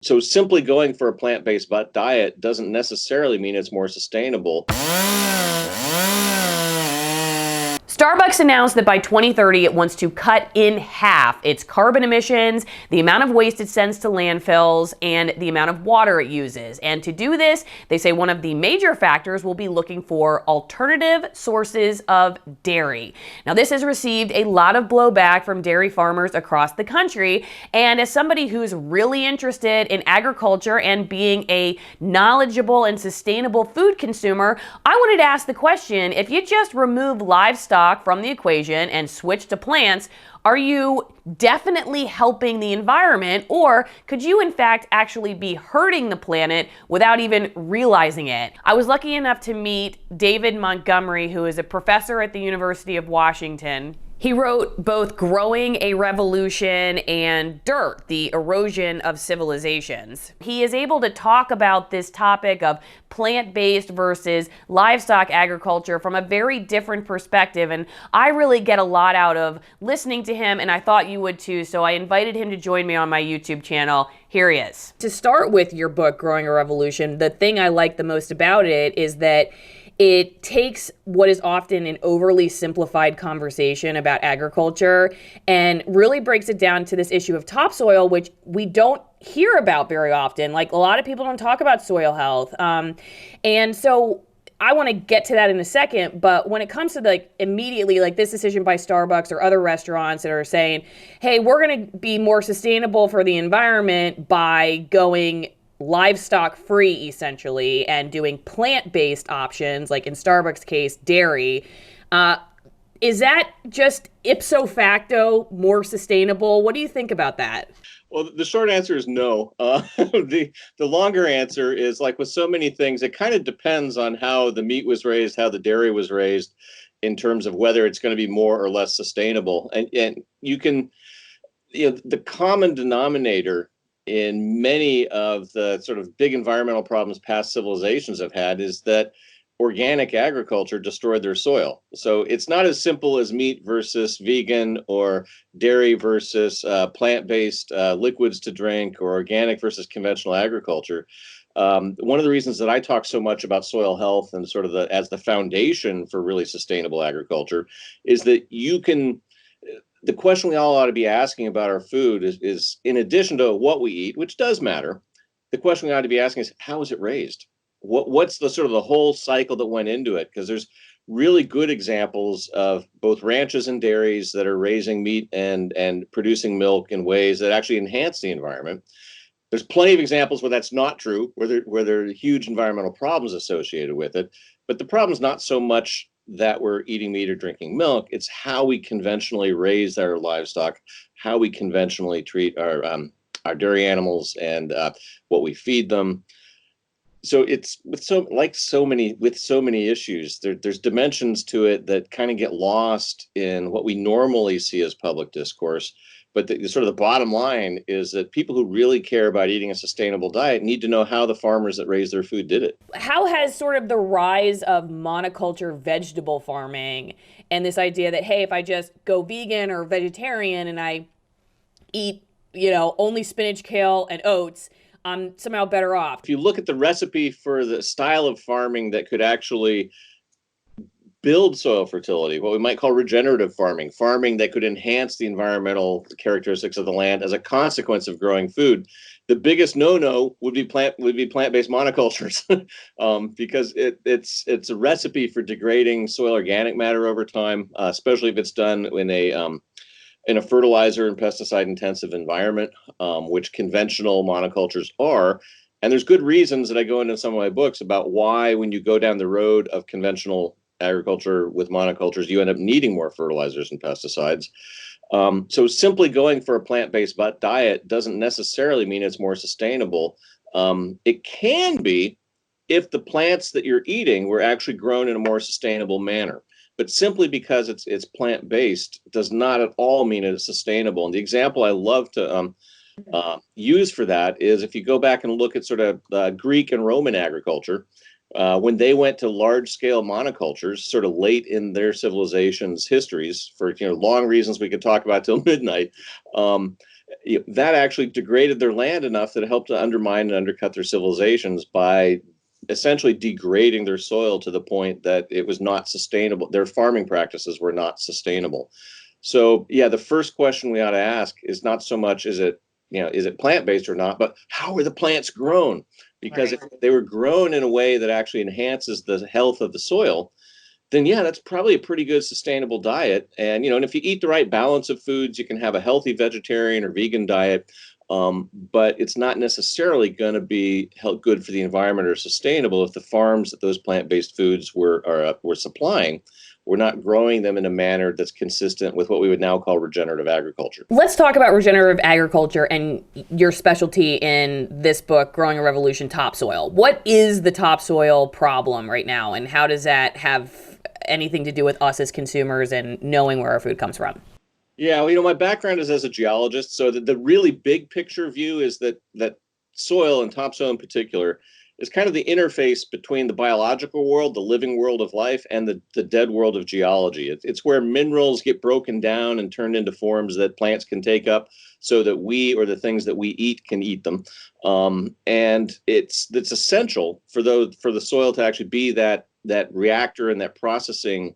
So simply going for a plant-based diet doesn't necessarily mean it's more sustainable. Starbucks announced that by 2030 it wants to cut in half its carbon emissions, the amount of waste it sends to landfills, and the amount of water it uses. And to do this, they say one of the major factors will be looking for alternative sources of dairy. Now, this has received a lot of blowback from dairy farmers across the country. And as somebody who's really interested in agriculture and being a knowledgeable and sustainable food consumer, I wanted to ask the question, if you just remove livestock from the equation and switch to plants, are you definitely helping the environment, or could you in fact actually be hurting the planet without even realizing it? I was lucky enough to meet David Montgomery, who is a professor at the University of Washington. He wrote both Growing a Revolution and Dirt, the Erosion of Civilizations. He is able to talk about this topic of plant-based versus livestock agriculture from a very different perspective, and I really get a lot out of listening to him, and I thought you would too, so I invited him to join me on my YouTube channel. Here he is. To start with your book, Growing a Revolution, the thing I like the most about it is that it takes what is often an overly simplified conversation about agriculture and really breaks it down to this issue of topsoil, which we don't hear about very often. Like, a lot of people don't talk about soil health. And so I want to get to that in a second, but when it comes to immediately this decision by Starbucks or other restaurants that are saying, hey, we're going to be more sustainable for the environment by going livestock free essentially and doing plant-based options, like in Starbucks case, dairy, is that just ipso facto more sustainable? What do you think about that? Well, the short answer is no. The longer answer is, like with so many things, it kind of depends on how the meat was raised, how the dairy was raised, in terms of whether it's going to be more or less sustainable. And you can, the common denominator in many of the sort of big environmental problems past civilizations have had is that organic agriculture destroyed their soil. So it's not as simple as meat versus vegan, or dairy versus plant-based liquids to drink, or organic versus conventional agriculture. One of the reasons that I talk so much about soil health and sort of as the foundation for really sustainable agriculture is that the question we all ought to be asking about our food is in addition to what we eat, which does matter, the question we ought to be asking is, how is it raised? What's the sort of the whole cycle that went into it? Because there's really good examples of both ranches and dairies that are raising meat and producing milk in ways that actually enhance the environment. There's plenty of examples where that's not true, where there are huge environmental problems associated with it. But the problem is not so much that we're eating meat or drinking milk. It's how we conventionally raise our livestock, how we conventionally treat our dairy animals, and what we feed them. So it's with so many issues, there's dimensions to it that kind of get lost in what we normally see as public discourse. But the sort of the bottom line is that people who really care about eating a sustainable diet need to know how the farmers that raise their food did it. How has sort of the rise of monoculture vegetable farming and this idea that, hey, if I just go vegan or vegetarian and I eat, only spinach, kale, and oats, I'm somehow better off. If you look at the recipe for the style of farming that could actually build soil fertility, what we might call regenerative farming, farming that could enhance the environmental characteristics of the land as a consequence of growing food, the biggest no-no would be plant-based monocultures, because it's a recipe for degrading soil organic matter over time, especially if it's done in a fertilizer and pesticide intensive environment, which conventional monocultures are. And there's good reasons that I go into some of my books about why, when you go down the road of conventional agriculture with monocultures, you end up needing more fertilizers and pesticides. So simply going for a plant-based diet doesn't necessarily mean it's more sustainable. It can be if the plants that you're eating were actually grown in a more sustainable manner. But simply because it's plant-based does not at all mean it's sustainable. And the example I love to use for that is, if you go back and look at sort of Greek and Roman agriculture, when they went to large-scale monocultures, sort of late in their civilization's histories, for long reasons we could talk about till midnight, that actually degraded their land enough that it helped to undermine and undercut their civilizations by essentially degrading their soil to the point that it was not sustainable. Their farming practices were not sustainable. So yeah, the first question we ought to ask is not so much is it plant-based or not, but how were the plants grown? Because if they were grown in a way that actually enhances the health of the soil, then yeah, that's probably a pretty good sustainable diet. And if you eat the right balance of foods, you can have a healthy vegetarian or vegan diet. But it's not necessarily going to be good for the environment or sustainable if the farms that those plant-based foods were supplying were not growing them in a manner that's consistent with what we would now call regenerative agriculture. Let's talk about regenerative agriculture and your specialty in this book, Growing a Revolution, topsoil. What is the topsoil problem right now, and how does that have anything to do with us as consumers and knowing where our food comes from? Yeah, well, my background is as a geologist, so the really big picture view is that soil and topsoil in particular is kind of the interface between the biological world, the living world of life, and the dead world of geology. It's where minerals get broken down and turned into forms that plants can take up so that we or the things that we eat can eat them. And it's essential for the soil to actually be that reactor and that processing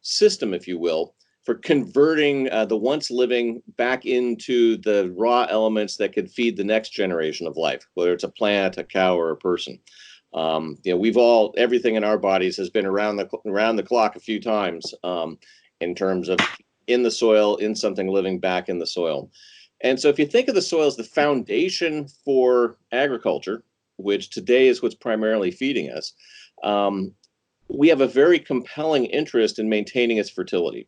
system, if you will, for converting the once living back into the raw elements that could feed the next generation of life, whether it's a plant, a cow, or a person. Everything in our bodies has been around the clock a few times in terms of in the soil, in something living back in the soil. And so if you think of the soil as the foundation for agriculture, which today is what's primarily feeding us, we have a very compelling interest in maintaining its fertility.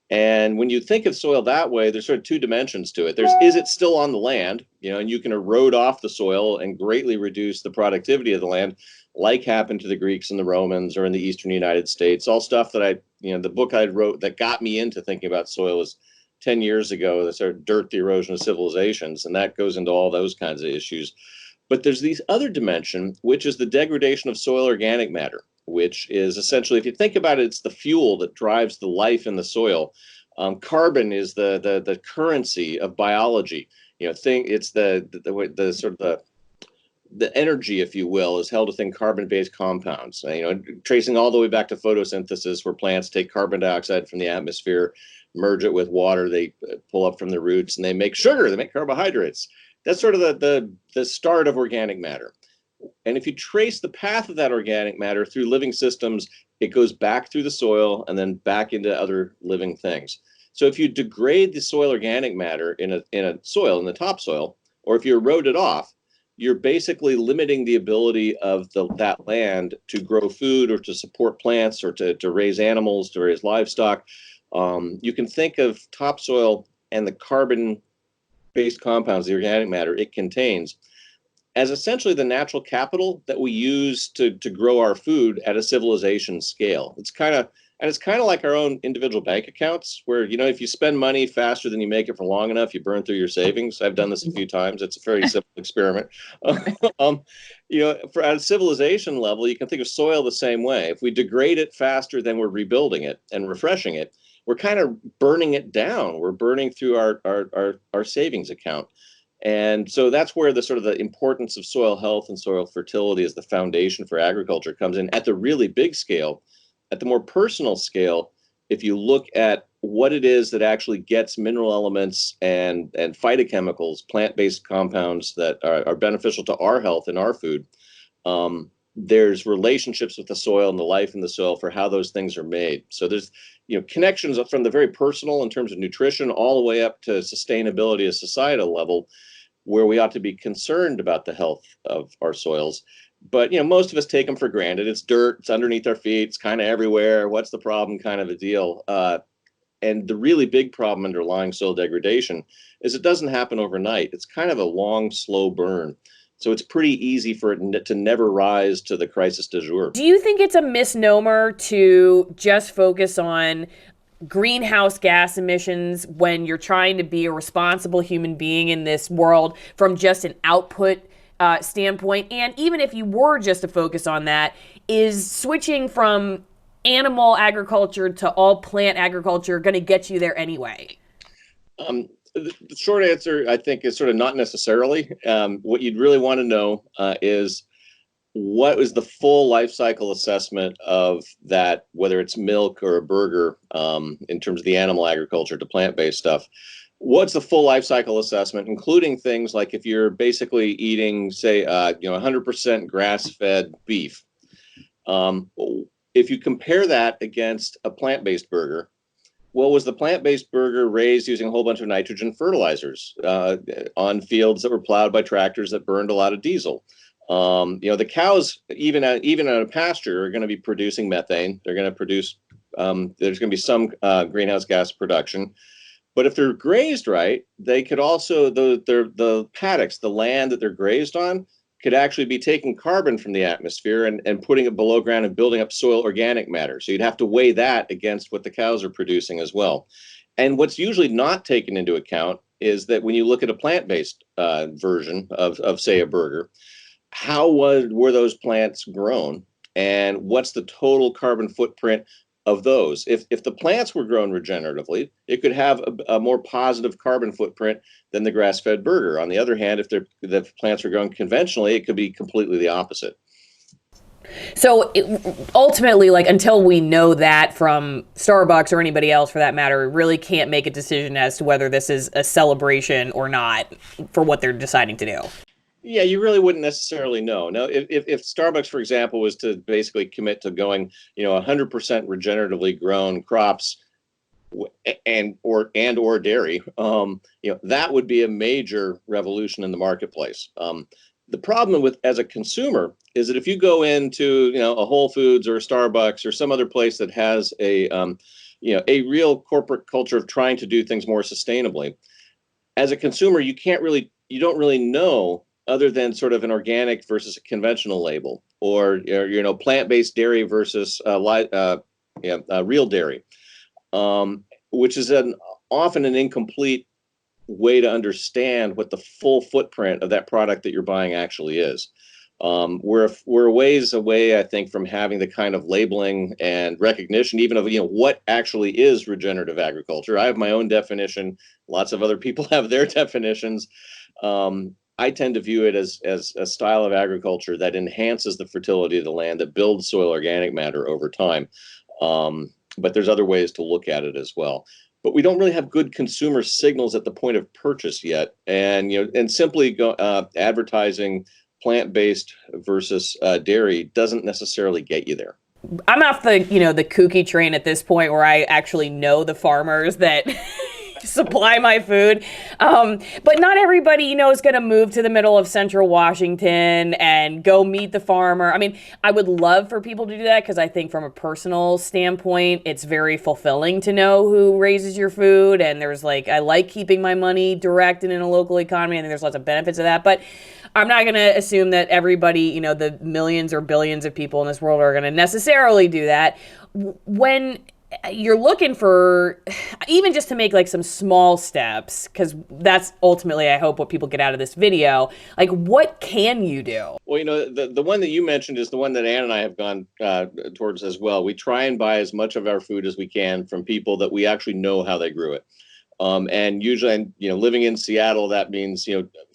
And when you think of soil that way, there's sort of two dimensions to it. Is it still on the land? And you can erode off the soil and greatly reduce the productivity of the land, like happened to the Greeks and the Romans or in the Eastern United States. All stuff that the book I wrote that got me into thinking about soil was 10 years ago, the sort of dirt, the erosion of civilizations. And that goes into all those kinds of issues. But there's these other dimension, which is the degradation of soil organic matter, which is essentially, if you think about it, it's the fuel that drives the life in the soil. Carbon is the currency of biology. It's the sort of the energy, if you will, is held within carbon-based compounds. Tracing all the way back to photosynthesis, where plants take carbon dioxide from the atmosphere, merge it with water, they pull up from the roots, and they make sugar. They make carbohydrates. That's sort of the start of organic matter. And if you trace the path of that organic matter through living systems, it goes back through the soil and then back into other living things. So if you degrade the soil organic matter in a soil, in the topsoil, or if you erode it off, you're basically limiting the ability of that land to grow food or to support plants or to raise animals, to raise livestock. You can think of topsoil and the carbon-based compounds, the organic matter it contains, as essentially the natural capital that we use to grow our food at a civilization scale. It's kind of like our own individual bank accounts, where if you spend money faster than you make it for long enough, you burn through your savings. I've done this a few times. It's a very simple experiment. For at a civilization level, you can think of soil the same way. If we degrade it faster than we're rebuilding it and refreshing it, we're kind of burning it down. We're burning through our savings account. And so that's where the sort of the importance of soil health and soil fertility as the foundation for agriculture comes in at the really big scale. At the more personal scale, if you look at what it is that actually gets mineral elements and phytochemicals, plant-based compounds that are beneficial to our health and our food, there's relationships with the soil and the life in the soil for how those things are made. So there's connections from the very personal in terms of nutrition all the way up to sustainability at a societal level, where we ought to be concerned about the health of our soils. But most of us take them for granted. It's dirt, it's underneath our feet, it's kind of everywhere. What's the problem kind of a deal. And the really big problem underlying soil degradation is it doesn't happen overnight. It's kind of a long, slow burn. So it's pretty easy for it to never rise to the crisis du jour. Do you think it's a misnomer to just focus on greenhouse gas emissions when you're trying to be a responsible human being in this world from just an output standpoint? And even if you were just to focus on that, is switching from animal agriculture to all plant agriculture going to get you there anyway? The short answer, I think, is sort of not necessarily. What you'd really want to know is what is the full life cycle assessment of that, whether it's milk or a burger, in terms of the animal agriculture to plant-based stuff. What's the full life cycle assessment, including things like if you're basically eating, say, 100% grass-fed beef. If you compare that against a plant-based burger, well, was the plant-based burger raised using a whole bunch of nitrogen fertilizers on fields that were plowed by tractors that burned a lot of diesel? The cows, even on a pasture, are going to be producing methane. They're going to produce. There's going to be some greenhouse gas production. But if they're grazed right, they could also the paddocks, the land that they're grazed on, could actually be taking carbon from the atmosphere and putting it below ground and building up soil organic matter. So you'd have to weigh that against what the cows are producing as well. And what's usually not taken into account is that when you look at a plant-based version of say a burger, how were those plants grown, and what's the total carbon footprint of those? If the plants were grown regeneratively, it could have a more positive carbon footprint than the grass-fed burger. On the other hand, if the plants were grown conventionally, it could be completely the opposite. So ultimately, like, until we know that from Starbucks or anybody else for that matter, we really can't make a decision as to whether this is a celebration or not for what they're deciding to do. Yeah, you really wouldn't necessarily know. Now, if Starbucks, for example, was to basically commit to going, 100% regeneratively grown crops and or dairy, that would be a major revolution in the marketplace. The problem with as a consumer is that if you go into a Whole Foods or a Starbucks or some other place that has a real corporate culture of trying to do things more sustainably, as a consumer, you don't really know, other than sort of an organic versus a conventional label, or plant-based dairy versus real dairy, which is often an incomplete way to understand what the full footprint of that product that you're buying actually is. We're a ways away, I think, from having the kind of labeling and recognition, even of what actually is regenerative agriculture. I have my own definition. Lots of other people have their definitions. I tend to view it as a style of agriculture that enhances the fertility of the land, that builds soil organic matter over time. But there's other ways to look at it as well. But we don't really have good consumer signals at the point of purchase yet, and simply advertising plant-based versus dairy doesn't necessarily get you there. I'm off the kooky train at this point where I actually know the farmers that supply my food. But not everybody, is going to move to the middle of central Washington and go meet the farmer. I mean, I would love for people to do that because I think from a personal standpoint, it's very fulfilling to know who raises your food. And I like keeping my money direct and in a local economy. I think there's lots of benefits of that. But I'm not going to assume that everybody, the millions or billions of people in this world are going to necessarily do that. When you're looking for, even just to make like some small steps, because that's ultimately, I hope, what people get out of this video, like what can you do? Well, the one that you mentioned is the one that Ann and I have gone towards as well. We try and buy as much of our food as we can from people that we actually know how they grew it. And usually, living in Seattle, that means,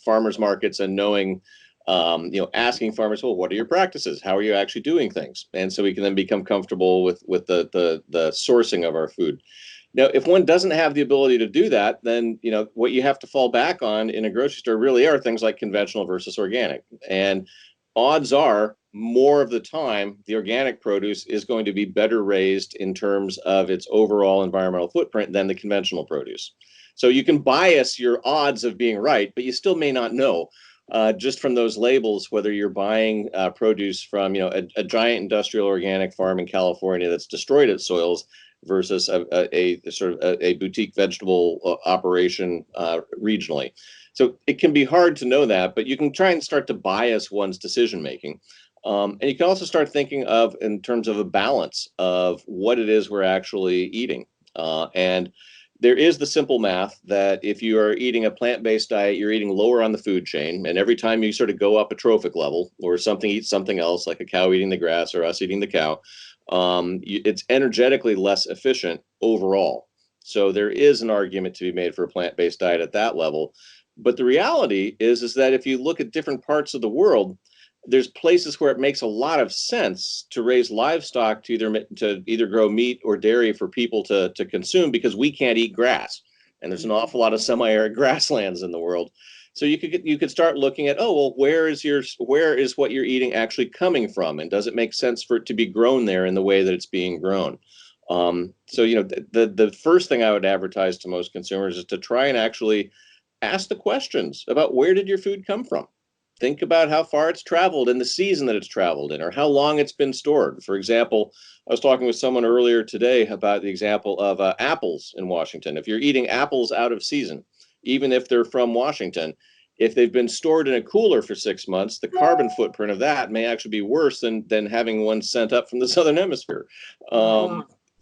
farmers markets and knowing, asking farmers, well, what are your practices? How are you actually doing things? And so we can then become comfortable with the sourcing of our food. Now, if one doesn't have the ability to do that, then, what you have to fall back on in a grocery store really are things like conventional versus organic. And odds are, more of the time, the organic produce is going to be better raised in terms of its overall environmental footprint than the conventional produce. So you can bias your odds of being right, but you still may not know just from those labels whether you're buying produce from a giant industrial organic farm in California that's destroyed its soils versus a sort of a boutique vegetable operation regionally. So it can be hard to know that, but you can try and start to bias one's decision making. And you can also start thinking of in terms of a balance of what it is we're actually eating. And there is the simple math that if you are eating a plant-based diet, you're eating lower on the food chain. And every time you sort of go up a trophic level, or something eats something else, like a cow eating the grass or us eating the cow, it's energetically less efficient overall. So there is an argument to be made for a plant-based diet at that level. But the reality is that if you look at different parts of the world, there's places where it makes a lot of sense to raise livestock to either grow meat or dairy for people to consume, because we can't eat grass, and there's an awful lot of semi-arid grasslands in the world. So you could start looking at, oh well, where is what you're eating actually coming from, and does it make sense for it to be grown there in the way that it's being grown? So the first thing I would advertise to most consumers is to try and actually ask the questions about where did your food come from. Think about how far it's traveled and the season that it's traveled in, or how long it's been stored. For example, I was talking with someone earlier today about the example of apples in Washington. If you're eating apples out of season, even if they're from Washington, if they've been stored in a cooler for 6 months, the carbon footprint of that may actually be worse than having one sent up from the southern hemisphere.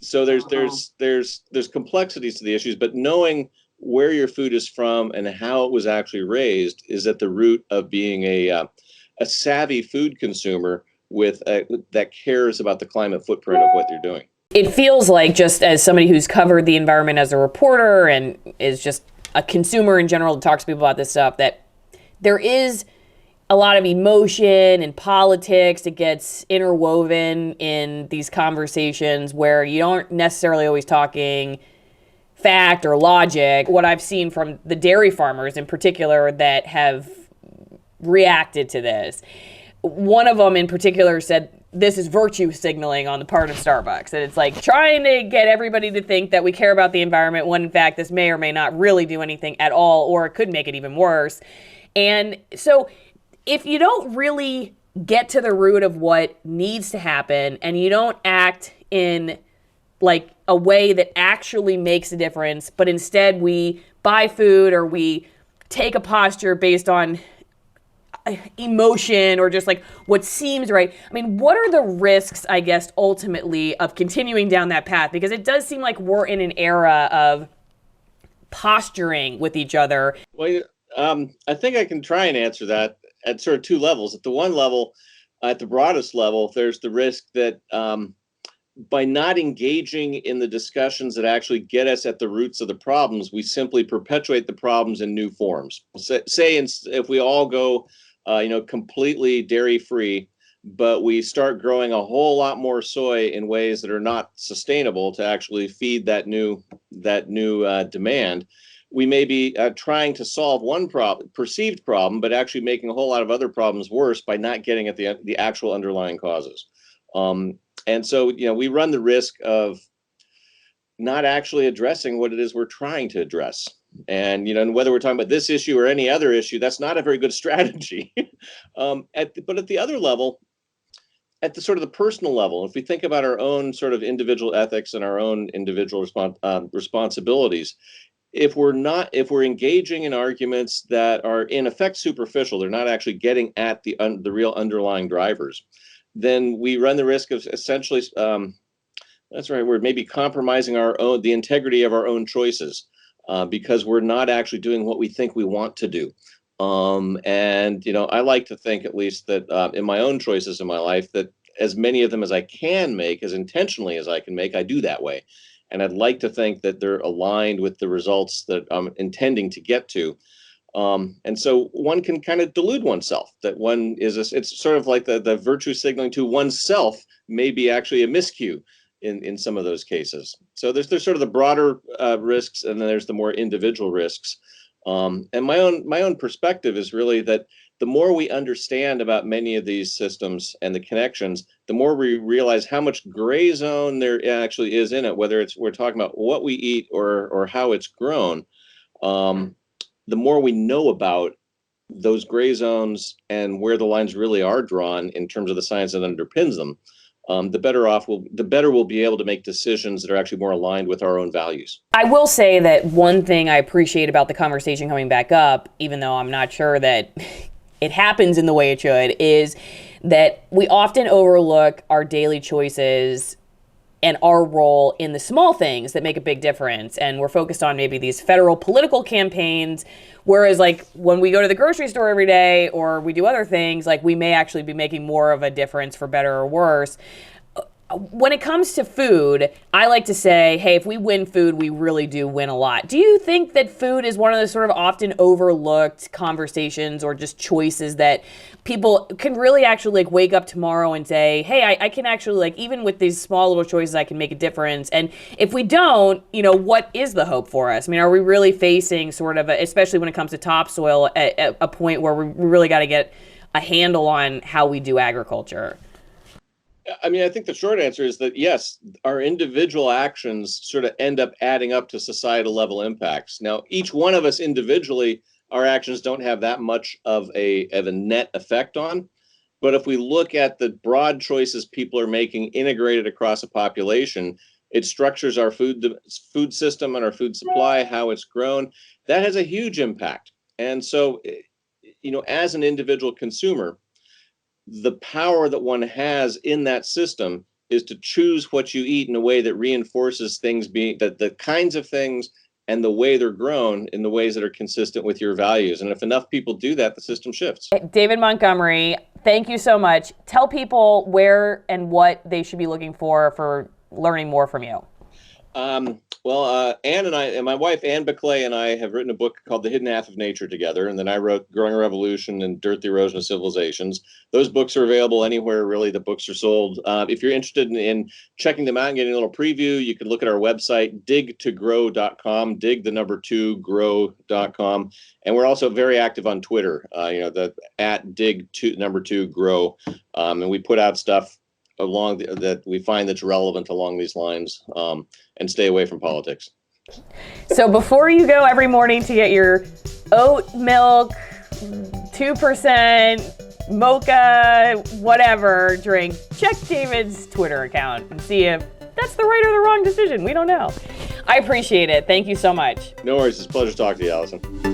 So there's complexities to the issues, but knowing where your food is from and how it was actually raised is at the root of being a savvy food consumer that cares about the climate footprint of what you're doing. It feels like, just as somebody who's covered the environment as a reporter and is just a consumer in general, to talk to people about this stuff, that there is a lot of emotion and politics that gets interwoven in these conversations where you aren't necessarily always talking fact or logic. What I've seen from the dairy farmers in particular that have reacted to this, one of them in particular said this is virtue signaling on the part of Starbucks, and it's like trying to get everybody to think that we care about the environment when in fact this may or may not really do anything at all, or it could make it even worse. And so if you don't really get to the root of what needs to happen, and you don't act in like a way that actually makes a difference, but instead we buy food or we take a posture based on emotion or just like what seems right. I mean, what are the risks, I guess, ultimately of continuing down that path? Because it does seem like we're in an era of posturing with each other. Well, I think I can try and answer that at sort of two levels. At the one level, at the broadest level, there's the risk that by not engaging in the discussions that actually get us at the roots of the problems, we simply perpetuate the problems in new forms. If we all go, completely dairy free, but we start growing a whole lot more soy in ways that are not sustainable to actually feed that new demand, we may be trying to solve one perceived problem, but actually making a whole lot of other problems worse by not getting at the actual underlying causes. And so, we run the risk of not actually addressing what it is we're trying to address. And, whether we're talking about this issue or any other issue, that's not a very good strategy. But at the other level, at the sort of the personal level, if we think about our own sort of individual ethics and our own individual responsibilities, if we're engaging in arguments that are in effect superficial, they're not actually getting at the real underlying drivers, then we run the risk of essentially, that's the right word, maybe compromising the integrity of our own choices, because we're not actually doing what we think we want to do. And I like to think, at least, that in my own choices in my life, that as many of them as I can make, as intentionally as I can make, I do that way. And I'd like to think that they're aligned with the results that I'm intending to get to. And so one can kind of delude oneself that it's sort of like the virtue signaling to oneself may be actually a miscue in some of those cases. So there's sort of the broader risks, and then there's the more individual risks. And my own perspective is really that the more we understand about many of these systems and the connections, the more we realize how much gray zone there actually is in it, whether we're talking about what we eat or how it's grown. The more we know about those gray zones and where the lines really are drawn in terms of the science that underpins them, the better we'll be able to make decisions that are actually more aligned with our own values. I will say that one thing I appreciate about the conversation coming back up, even though I'm not sure that it happens in the way it should, is that we often overlook our daily choices and our role in the small things that make a big difference. And we're focused on maybe these federal political campaigns, whereas like when we go to the grocery store every day or we do other things, like we may actually be making more of a difference for better or worse. when it comes to food, I like to say, hey, if we win food, we really do win a lot. Do you think that food is one of those sort of often overlooked conversations or just choices that people can really actually like wake up tomorrow and say, hey, I can actually like, even with these small little choices, I can make a difference? And if we don't, what is the hope for us? I mean, are we really facing sort of, especially when it comes to topsoil, at a point where we really got to get a handle on how we do agriculture? I mean, I think the short answer is that yes, our individual actions sort of end up adding up to societal level impacts. Now, each one of us individually, our actions don't have that much of a net effect on. But if we look at the broad choices people are making integrated across a population, it structures our food system and our food supply, how it's grown. That has a huge impact. And so, as an individual consumer, the power that one has in that system is to choose what you eat in a way that reinforces things being that the kinds of things and the way they're grown in the ways that are consistent with your values. And if enough people do that, the system shifts. David Montgomery, thank you so much. Tell people where and what they should be looking for learning more from you. Anne and I, and my wife, Anne Bikle, and I have written a book called The Hidden Half of Nature together. And then I wrote Growing Revolution and Dirt, the Erosion of Civilizations. Those books are available anywhere, really, the books are sold. If you're interested in checking them out and getting a little preview, you can look at our website, dig2grow.com, dig2grow.com. And we're also very active on Twitter, at dig2grow. And we put out stuff that we find that's relevant along these lines, and stay away from politics. So before you go every morning to get your oat milk, 2% mocha, whatever drink, check David's Twitter account and see if that's the right or the wrong decision. We don't know. I appreciate it. Thank you so much. No worries. It's a pleasure talking to you, Allison.